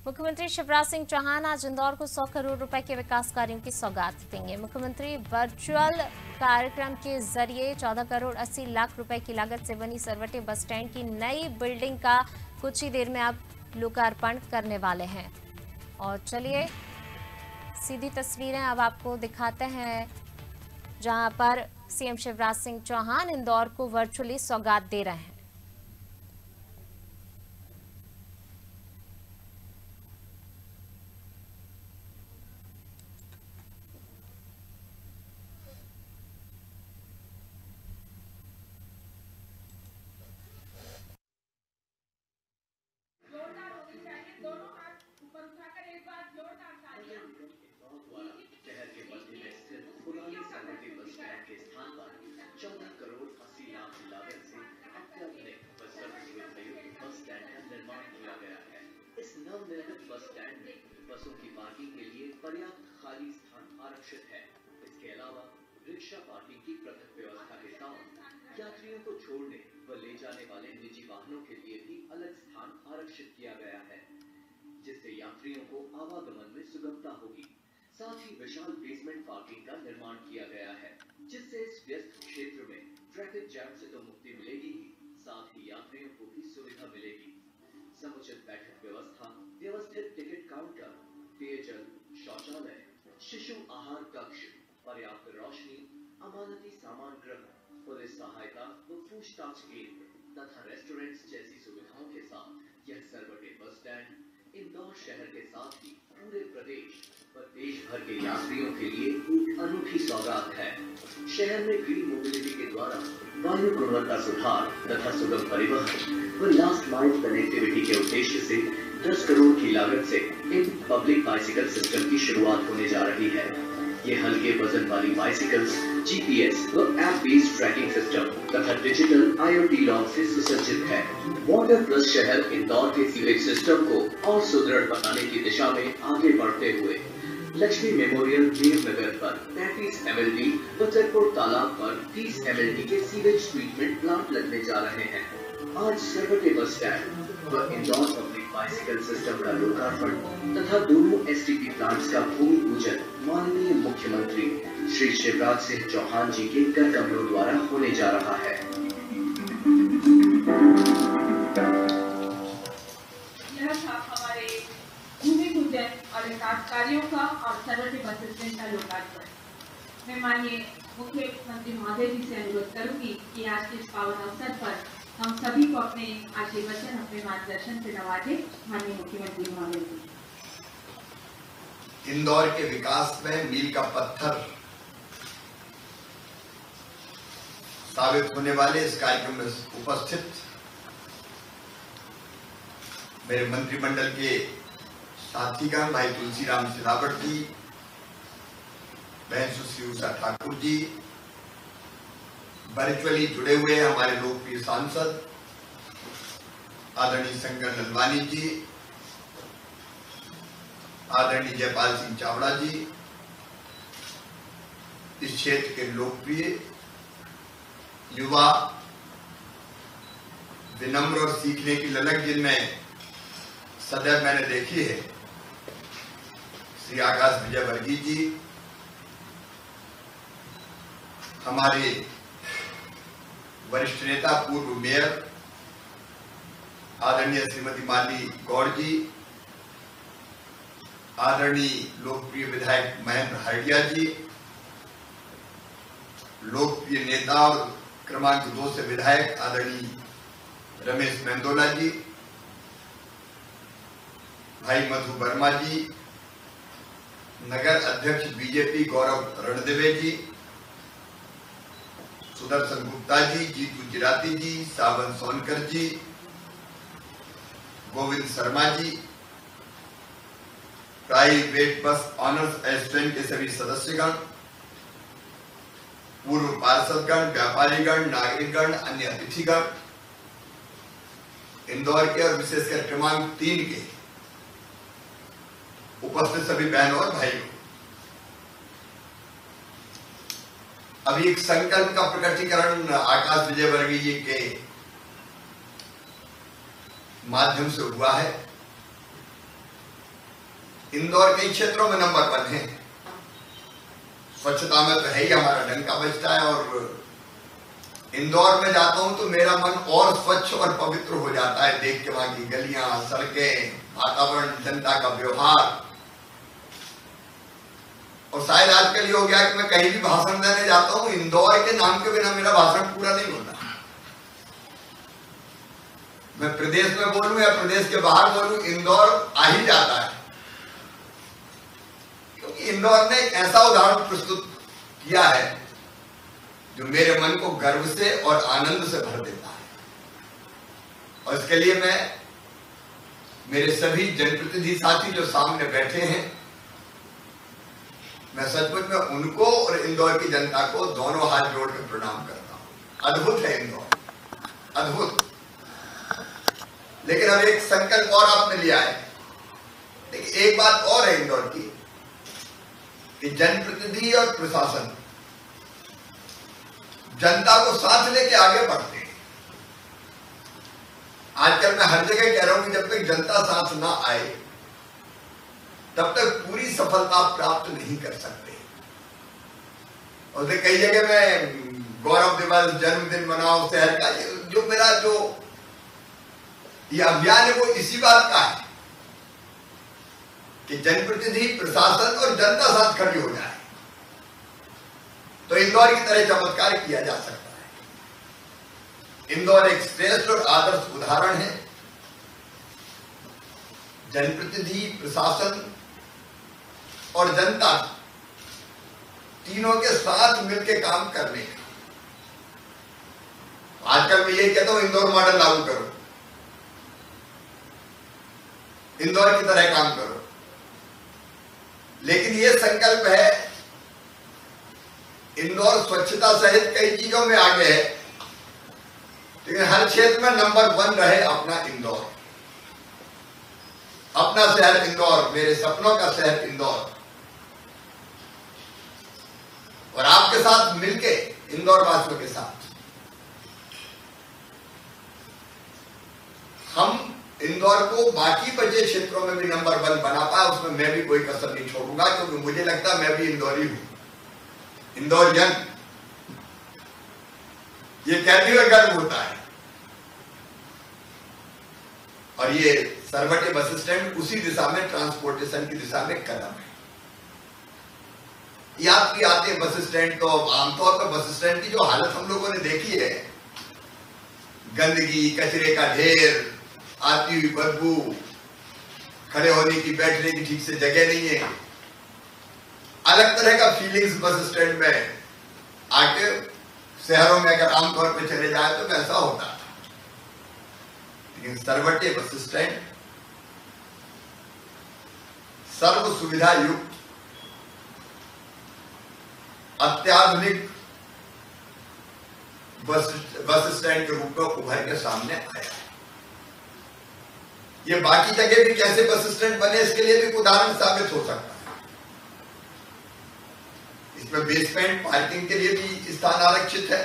मुख्यमंत्री शिवराज सिंह चौहान आज इंदौर को 100 करोड़ रुपए के विकास कार्यों की सौगात देंगे। मुख्यमंत्री वर्चुअल कार्यक्रम के जरिए 14 करोड़ 80 लाख रुपए की लागत से बनी सरवटे बस स्टैंड की नई बिल्डिंग का कुछ ही देर में आप लोकार्पण करने वाले हैं। और चलिए सीधी तस्वीरें अब आपको दिखाते हैं, जहां पर सीएम शिवराज सिंह चौहान इंदौर को वर्चुअली सौगात दे रहे हैं। शहर के मध्य में स्थित पुरानी सरवटी बस स्टैंड के स्थान पर 14 करोड़ 80 लाख की लागत से अत्याधुनिक व सर्वसुविधायुक्त बस स्टैंड का निर्माण किया गया है। इस नवनिर्मित बस स्टैंड में बसों की पार्किंग के लिए पर्याप्त खाली स्थान आरक्षित है। इसके अलावा रिक्शा पार्किंग की पृथक व्यवस्था के साथ यात्रियों को छोड़ने व ले जाने वाले निजी वाहनों के लिए भी अलग स्थान आरक्षित किया गया है, जिससे यात्रियों को आवागमन में सुगमता होगी। साथ ही विशाल बेसमेंट पार्किंग का निर्माण किया गया है, जिससे इस व्यस्त क्षेत्र में ट्रैफिक जैम से तो मुक्ति मिलेगी ही, साथ ही यात्रियों को भी सुविधा मिलेगी। समुचित बैठक व्यवस्था, व्यवस्थित टिकट काउंटर, पेयजल, शौचालय, शिशु आहार कक्ष, पर्याप्त रोशनी, अमानती सामान ग्रह, पुलिस सहायता व पूछताछ केंद्र तथा रेस्टोरेंट्स जैसी सुविधाओं के साथ यह सरवटे बस स्टैंड इंदौर शहर के साथ ही पूरे प्रदेश व देश भर के यात्रियों के लिए एक अनूठी सौगात है। शहर में ग्रीन मोबिलिटी के द्वारा वायु गुणवत्ता सुधार तथा सुगम परिवहन व लास्ट माइल कनेक्टिविटी के उद्देश्य से 10 करोड़ की लागत से इन पब्लिक बाइसिकल सिस्टम की शुरुआत होने जा रही है। ये हल्के वजन वाली बाइसिकल्स जीपीएस व ऐप बेस्ड ट्रैकिंग सिस्टम तथा डिजिटल IoT लॉक से सुसज्जित है। वाटर प्लस शहर इंदौर के सीवेज सिस्टम को और सुदृढ़ बनाने की दिशा में आगे बढ़ते हुए लक्ष्मी मेमोरियल देवनगर पर 35 MLD व चरकोट तालाब पर 30 MLD के सीवेज ट्रीटमेंट प्लांट लगने जा रहे हैं। आज सरवटे बस स्टैंड व इंदौर पब्लिक बाइसिकल सिस्टम का लोकार्पण तथा दोनों STP प्लांट्स का भूमि पूजन माननीय मुख्यमंत्री श्री शिवराज सिंह चौहान जी के कर कमलों द्वारा होने जा रहा है। यह था हमारे भूमि पूजन और विकास कार्यों का और सरवटे बस स्टैंड का लोकार्पण। मैं माननीय मुख्यमंत्री महोदय जी से अनुरोध करूंगी कि आज के इस पावन अवसर पर हम सभी को अपने आशीर्वचन, अपने मार्गदर्शन से नवाजे। माननीय मुख्यमंत्री महोदय जी। इंदौर के विकास में मील का पत्थर साबित होने वाले इस कार्यक्रम में उपस्थित मेरे मंत्रिमंडल के साथीगण, भाई तुलसीराम सिलावट जी, बहन सुश्री उषा ठाकुर जी, वर्चुअली जुड़े हुए हमारे लोकप्रिय सांसद आदरणीय शंकर ललवानी जी, आदरणीय जयपाल सिंह चावड़ा जी, इस क्षेत्र के लोकप्रिय युवा, विनम्र और सीखने की ललक जिनमें सदैव मैंने देखी है, श्री आकाश विजयवर्गीय जी, हमारे वरिष्ठ नेता पूर्व मेयर आदरणीय श्रीमती माली गौड़ जी, आदरणीय लोकप्रिय विधायक महेंद्र हरडिया जी, लोकप्रिय नेता और क्रमांक 2 से विधायक आदरणीय रमेश मेंदोला जी, भाई मधु वर्मा जी, नगर अध्यक्ष बीजेपी गौरव रणदेवे जी, सुदर्शन गुप्ता जी, जीतू जिराती जी, सावन सोनकर जी, Govind Sharma ji, private bus owners association के सभी सदस्यगण, पूर्व पार्षदगण, व्यापारीगण, नागरिकगण, अन्य अतिथिगण, इंदौर के और विशेषकर क्रमांक 3 के उपस्थित सभी बहनों और भाइयों, अभी एक संकल्प का प्रकटीकरण आकाश विजयवर्गीय जी के माध्यम से हुआ है। इंदौर कई क्षेत्रों में नंबर 1 है। स्वच्छता में तो है ही, हमारा डंका बजता है। और इंदौर में जाता हूं तो मेरा मन और स्वच्छ और पवित्र हो जाता है देख के वहां की गलियां, सड़कें, वातावरण, जनता का व्यवहार। और शायद आजकल ये हो गया कि मैं कहीं भी भाषण देने जाता हूं, इंदौर के नाम के बिना मेरा भाषण पूरा नहीं होता। मैं प्रदेश में बोलूं या प्रदेश के बाहर बोलूं, इंदौर आ ही जाता है। क्योंकि इंदौर ने एक ऐसा उदाहरण प्रस्तुत किया है जो मेरे मन को गर्व से और आनंद से भर देता है। और इसके लिए मैं मेरे सभी जनप्रतिनिधि साथी जो सामने बैठे हैं, मैं सचमुच में उनको और इंदौर की जनता को दोनों हाथ जोड़ कर प्रणाम करता हूं। अद्भुत है इंदौर, अद्भुत। लेकिन अब एक संकल्प और आपने लिया है। लेकिन एक बात और है इंदौर की कि जनप्रतिनिधि और प्रशासन जनता को साथ लेके आगे बढ़ते हैं। आजकल मैं हर जगह कह रहा हूं कि जब तक जनता साथ ना आए तब तक पूरी सफलता प्राप्त नहीं कर सकते। और कई जगह मैं गौरव दिवस, जन्मदिन मनाओ शहर का, जो मेरा जो ये अभियान है वो इसी बात का है कि जनप्रतिनिधि, प्रशासन और जनता साथ खड़ी हो जाए तो इंदौर की तरह चमत्कार किया जा सकता है। इंदौर एक श्रेष्ठ और आदर्श उदाहरण है जनप्रतिनिधि, प्रशासन और जनता तीनों के साथ मिलकर काम करने का। आजकल मैं ये कहता हूं इंदौर मॉडल लागू करो, इंदौर की तरह काम करो। लेकिन ये संकल्प है, इंदौर स्वच्छता सहित कई चीजों में आगे है, लेकिन हर क्षेत्र में नंबर 1 रहे अपना इंदौर, अपना शहर इंदौर, मेरे सपनों का शहर इंदौर। और आपके साथ मिलके, इंदौर वासियों के साथ हम इंदौर को बाकी बचे क्षेत्रों में भी नंबर 1 बना पाए, उसमें मैं भी कोई कसर नहीं छोड़ूंगा। क्योंकि मुझे लगता है मैं भी इंदौरी हूं, इंदौरियन। ये कहते हुए गर्व होता है। और ये सरवटे बस स्टैंड उसी दिशा में, ट्रांसपोर्टेशन की दिशा में कदम है। यात्री आते हैं बस स्टैंड, तो आमतौर पर बस स्टैंड की जो हालत हम लोगों ने देखी है, गंदगी, कचरे का ढेर, आती हुई बदबू, खड़े होने की, बैठने की ठीक से जगह नहीं है। अलग तरह का फीलिंग्स बस स्टैंड में आके, शहरों में अगर आमतौर पे चले जाए तो वैसा होता था। लेकिन सरवटे बस स्टैंड सर्व सुविधा युक्त, अत्याधुनिक बस स्टैंड के रूप में उभर के सामने आया है। ये बाकी जगह भी कैसे बस स्टैंड बने, इसके लिए भी उदाहरण साबित हो सकता है। इसमें बेसमेंट पार्किंग के लिए भी स्थान आरक्षित है।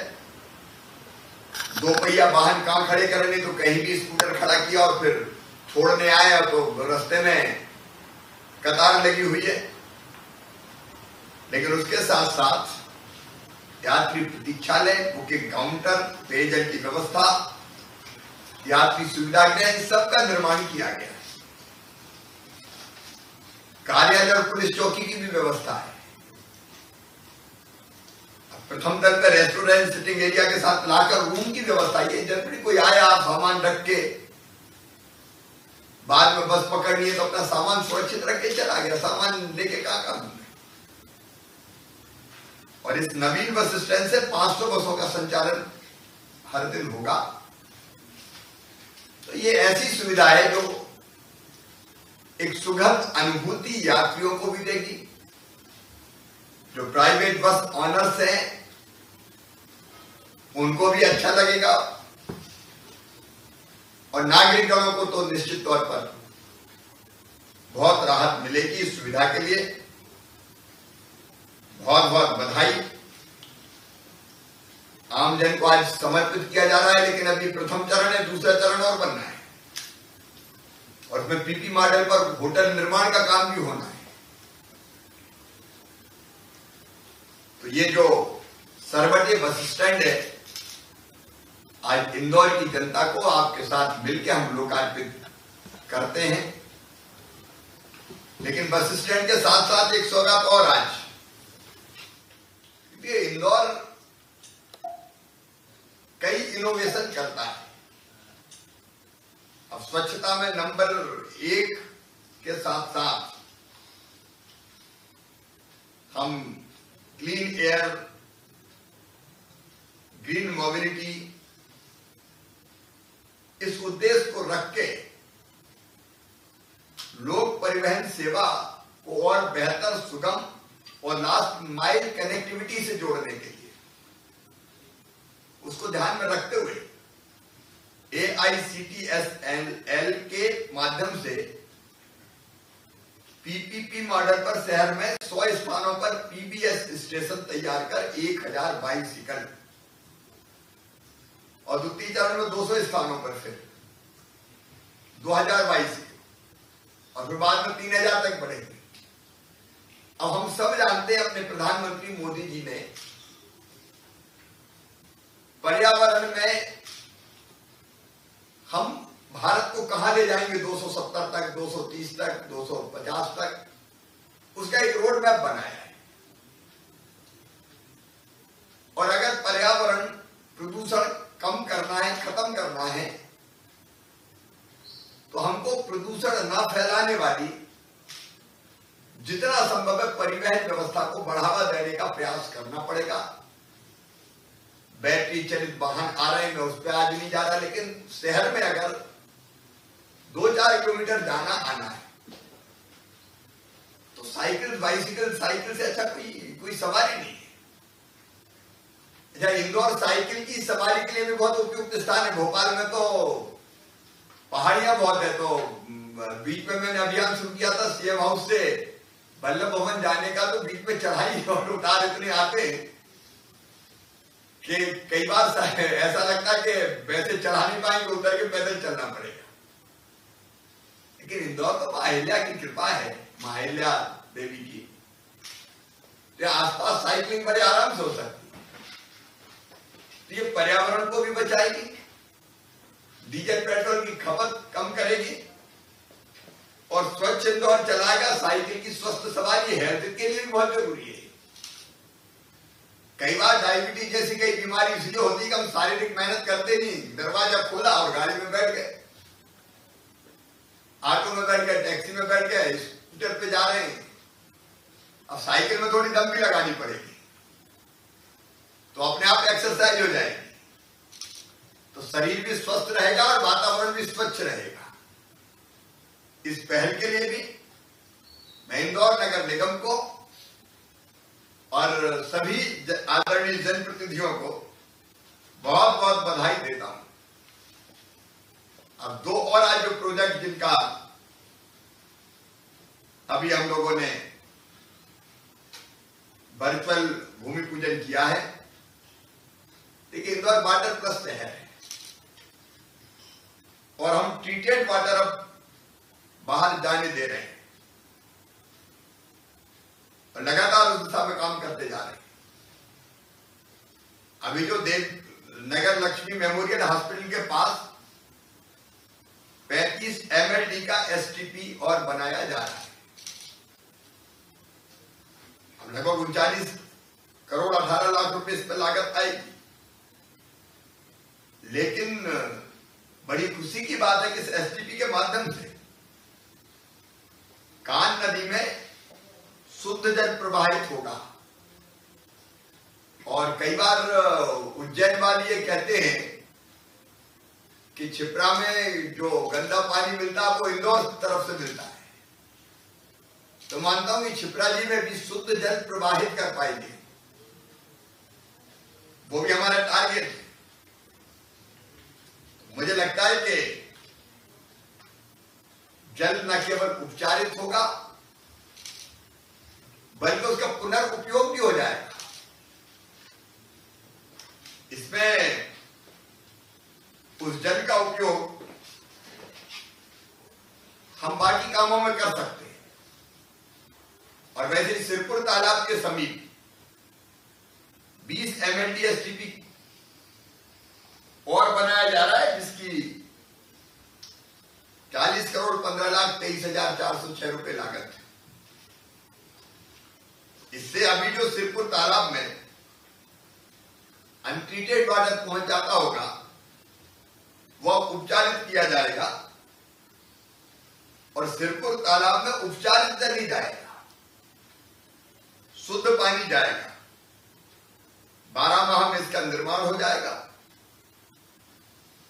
2 पहिया वाहन कहां खड़े करने, तो कहीं भी स्कूटर खड़ा किया और फिर छोड़ने आया तो रास्ते में कतार लगी हुई है। लेकिन उसके साथ साथ यात्री प्रतीक्षालय, बुकिंग काउंटर, पेयजल की व्यवस्था, यात्री सुविधा गृह, इन सबका निर्माण किया गया है। कार्यालय और पुलिस चौकी की भी व्यवस्था है। प्रथम तल पर रेस्टोरेंट, सिटिंग एरिया के साथ लाकर रूम की व्यवस्था। ये जब भी कोई आया, आप सामान रख के बाद में बस पकड़नी है तो अपना सामान सुरक्षित रख के चला गया, सामान लेके कहां काम। और इस नवीन बस स्टैंड से 500 बसों का संचालन हर दिन होगा। तो ये ऐसी सुविधा है जो एक सुखद अनुभूति यात्रियों को भी देगी, जो प्राइवेट बस ऑनर्स हैं उनको भी अच्छा लगेगा, और नागरिकों को तो निश्चित तौर पर बहुत राहत मिलेगी। इस सुविधा के लिए बहुत बहुत बधाई। आमजन को आज समर्पित किया जा रहा है, लेकिन अभी प्रथम चरण है, दूसरा चरण और बनना है। और उसमें पीपी मॉडल पर होटल निर्माण का काम भी होना है। तो ये जो सरवटे बस स्टैंड है, आज इंदौर की जनता को आपके साथ मिलकर हम लोकार्पित करते हैं। लेकिन बस स्टैंड के साथ साथ एक सौगात और आज, क्योंकि इंदौर कई इनोवेशन करता है। अब स्वच्छता में नंबर 1 के साथ साथ हम क्लीन एयर, ग्रीन मोबिलिटी, इस उद्देश्य को रख के लोक परिवहन सेवा को और बेहतर, सुगम और लास्ट माइल कनेक्टिविटी से जोड़ने के लिए, उसको ध्यान में रखते हुए AICTSL के माध्यम से PPP मॉडल पर शहर में 100 स्थानों पर PBS स्टेशन तैयार कर 1000 बाइसिकल, और द्वितीय चरण में 200 स्थानों पर फिर 2000 बाइसिकल, और फिर बाद में 3000 तक बढ़ेंगे। अब हम सब जानते हैं अपने प्रधानमंत्री मोदी जी ने पर्यावरण में हम भारत को कहां ले जाएंगे, 270 तक, 230 तक, 250 तक, उसका एक रोड मैप बनाया है। और अगर पर्यावरण प्रदूषण कम करना है, खत्म करना है, तो हमको प्रदूषण न फैलाने वाली जितना संभव है परिवहन व्यवस्था को बढ़ावा देने का प्रयास करना पड़ेगा। बैटरी चलित वाहन आ रहे हैं, मैं उस पर आज नहीं जा रहा, लेकिन शहर में अगर 2-4 किलोमीटर जाना आना है तो साइकिल, बाइसिकल, साइकिल से अच्छा कोई सवारी नहीं है। अच्छा, इंदौर साइकिल की सवारी के लिए भी बहुत उपयुक्त स्थान है। भोपाल में तो पहाड़ियां बहुत है, तो बीच में मैंने अभियान शुरू किया था सीएम हाउस से वल्लभ भवन जाने का, तो बीच में चढ़ाई और उतार इतने आते हैं कि कई बार ऐसा लगता है कि वैसे चढ़ा नहीं पाएंगे, उतर के पैदल चलना पड़ेगा। लेकिन इंदौर तो माहिल्या की कृपा है, माहिल्या देवी की, तो आसपास साइकिलिंग बड़े आराम से हो सकती है। तो ये पर्यावरण को भी बचाएगी, डीजल पेट्रोल की खपत कम करेगी, और स्वच्छ इंदौर चलाएगा। साइकिल की स्वस्थ सवारी हेल्थ के लिए भी बहुत जरूरी है। कई बार डायबिटीज जैसी कई बीमारी इसलिए होती है कि हम शारीरिक मेहनत करते नहीं, दरवाजा खोला और गाड़ी में बैठ गए, ऑटो में बैठ गए, टैक्सी में बैठ गए, स्कूटर पे जा रहे हैं। अब साइकिल में थोड़ी दम भी लगानी पड़ेगी, तो अपने आप एक्सरसाइज हो जाएगी, तो शरीर भी स्वस्थ रहेगा और वातावरण भी स्वच्छ रहेगा। इस पहल के लिए भी मैं इंदौर नगर निगम को और सभी आदरणीय जनप्रतिनिधियों को बहुत बहुत बधाई देता हूं। अब 2 और आज जो प्रोजेक्ट जिनका अभी हम लोगों ने वर्चुअल भूमि पूजन किया है, देखिए इंदौर वाटर प्लस शहर है, और हम ट्रीटेड वाटर अब बाहर जाने दे रहे हैं, और लगातार उस दिशा में काम करते जा रहे हैं। अभी जो नगर लक्ष्मी मेमोरियल हॉस्पिटल के पास 35 MLD का STP और बनाया जा रहा है। अब लगभग 39 करोड़ 18 लाख रुपए इस पर लागत आएगी। लेकिन बड़ी खुशी की बात है कि इस STP के माध्यम से कान नदी में शुद्ध जल प्रवाहित होगा। और कई बार उज्जैन वाले ये कहते हैं कि छिपरा में जो गंदा पानी मिलता है वो इंदौर तरफ से मिलता है, तो मानता हूं कि छिपरा जी में भी शुद्ध जल प्रवाहित कर पाएंगे, वो भी हमारा टारगेट है। मुझे लगता है कि जल न केवल उपचारित होगा बल्कि उसका पुनर्उपयोग भी हो जाएगा। इसमें उस जल का उपयोग हम बाकी कामों में कर सकते हैं। और वैसे सिरपुर तालाब के समीप 20 MLDSTP और बनाया जा रहा है, जिसकी 40,15,23,406 रुपए लागत है। इससे अभी जो सिरपुर तालाब में अनट्रीटेड वाटर पहुंच जाता होगा वह उपचारित किया जाएगा और सिरपुर तालाब में उपचारित जल ही जाएगा, शुद्ध पानी जाएगा। 12 माह में इसका निर्माण हो जाएगा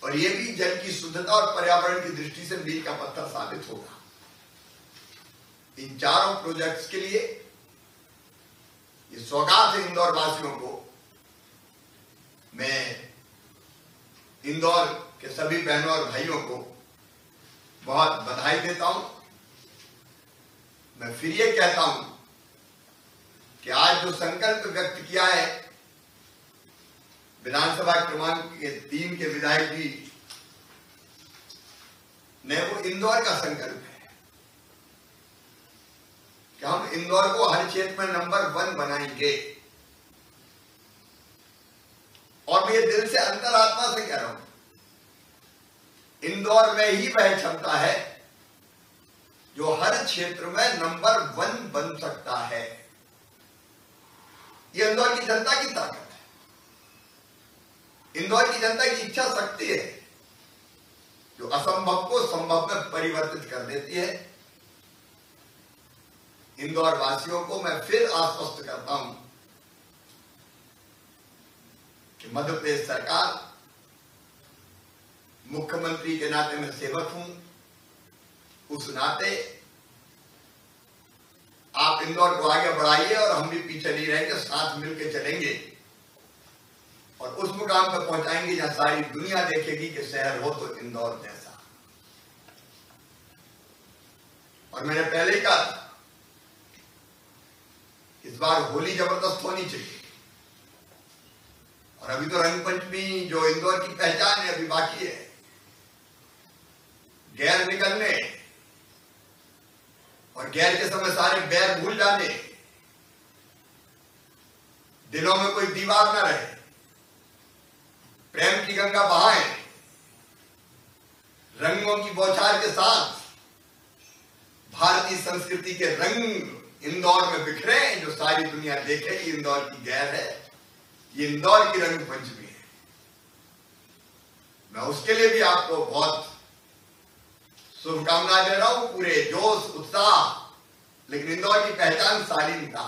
और यह भी जल की शुद्धता और पर्यावरण की दृष्टि से मील का पत्थर साबित होगा। इन चारों प्रोजेक्ट्स के लिए ये सौगात है इंदौर वासियों को। मैं इंदौर के सभी बहनों और भाइयों को बहुत बधाई देता हूं। मैं फिर ये कहता हूं कि आज जो संकल्प व्यक्त किया है विधानसभा क्रमांक 3 के विधायक जी ने, वो इंदौर का संकल्प है कि हम इंदौर को हर क्षेत्र में नंबर 1 बनाएंगे। और मैं ये दिल से अंतरात्मा से कह रहा हूं, इंदौर में ही वह क्षमता है जो हर क्षेत्र में नंबर 1 बन सकता है। ये इंदौर की जनता की ताकत है, इंदौर की जनता की इच्छा शक्ति है जो असंभव को संभव में परिवर्तित कर देती है। इंदौर वासियों को मैं फिर आश्वस्त करता हूं कि मध्य प्रदेश सरकार, मुख्यमंत्री के नाते मैं सेवक हूं, उस नाते आप इंदौर को आगे बढ़ाइए और हम भी पीछे नहीं रहेंगे, साथ मिलकर चलेंगे और उस मुकाम पर पहुंचाएंगे जहां सारी दुनिया देखेगी कि शहर हो तो इंदौर जैसा। और मैंने पहले ही कहा था, इस बार होली जबरदस्त होनी चाहिए। और अभी तो रंग पंचमी जो इंदौर की पहचान है अभी बाकी है। गैर निकलने और गैर के समय सारे बैर भूल जाने, दिलों में कोई दीवार ना रहे, प्रेम की गंगा बहाएं, रंगों की बौछार के साथ भारतीय संस्कृति के रंग इंदौर में बिखरे, जो सारी दुनिया देखे कि इंदौर की गैर है, ये इंदौर की रंग पंचमी है। मैं उसके लिए भी आपको बहुत शुभकामनाएं दे रहा हूं, पूरे जोश उत्साह। लेकिन इंदौर की पहचान शालीनता।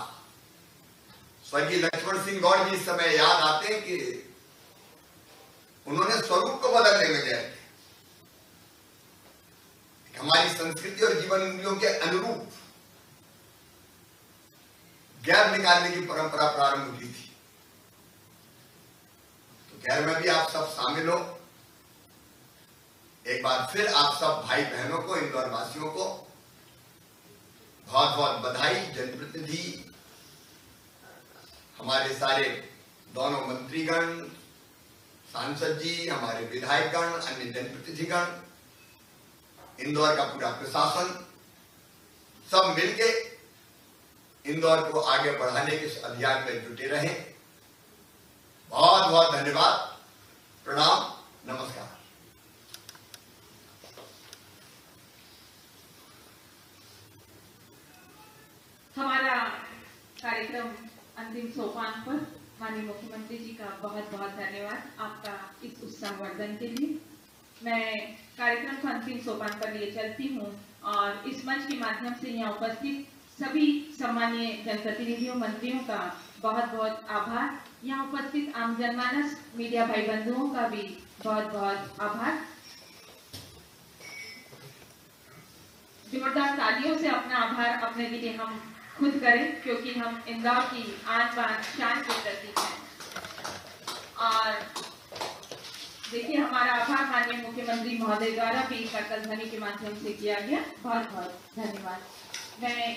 स्वर्गीय लक्ष्मण सिंह गौड़ जी इस समय याद आते हैं कि उन्होंने स्वरूप को बदलने में गए थे। हमारी संस्कृति और जीवन मूल्यों के अनुरूप गैर निकालने की परंपरा प्रारंभ की थी। तो गैर में भी आप सब शामिल हो। एक बार फिर आप सब भाई बहनों को, इंदौर वासियों को बहुत बहुत बधाई। जनप्रतिनिधि, हमारे सारे दोनों मंत्रीगण, सांसद जी, हमारे विधायकगण, अन्य जनप्रतिनिधिगण, इंदौर का पूरा प्रशासन, सब मिलके इंदौर को आगे बढ़ाने के इस अभियान में जुटे रहें। बहुत बहुत धन्यवाद। प्रणाम, नमस्कार। हमारा कार्यक्रम अंतिम सोपान पर माननीय मुख्यमंत्री जी का बहुत बहुत धन्यवाद आपका इस उत्साहवर्धन के लिए। मैं कार्यक्रम को अंतिम सोपान पर लिए चलती हूँ और इस मंच के माध्यम से यहाँ उपस्थित सभी सम्मानीय जनप्रतिनिधियों, मंत्रियों का बहुत बहुत आभार। यहाँ उपस्थित आम जनमानस, मीडिया भाई बंधुओं का भी बहुत बहुत आभार। जोरदार तालियों से अपना आभार अपने लिए हम खुद करें, क्योंकि हम इंदौर की आन बान शान के प्रतीक हैं। और देखिए, हमारा आभार माननीय मुख्यमंत्री महोदय द्वारा भी करतल ध्वनि के माध्यम से किया गया। बहुत बहुत धन्यवाद। मैं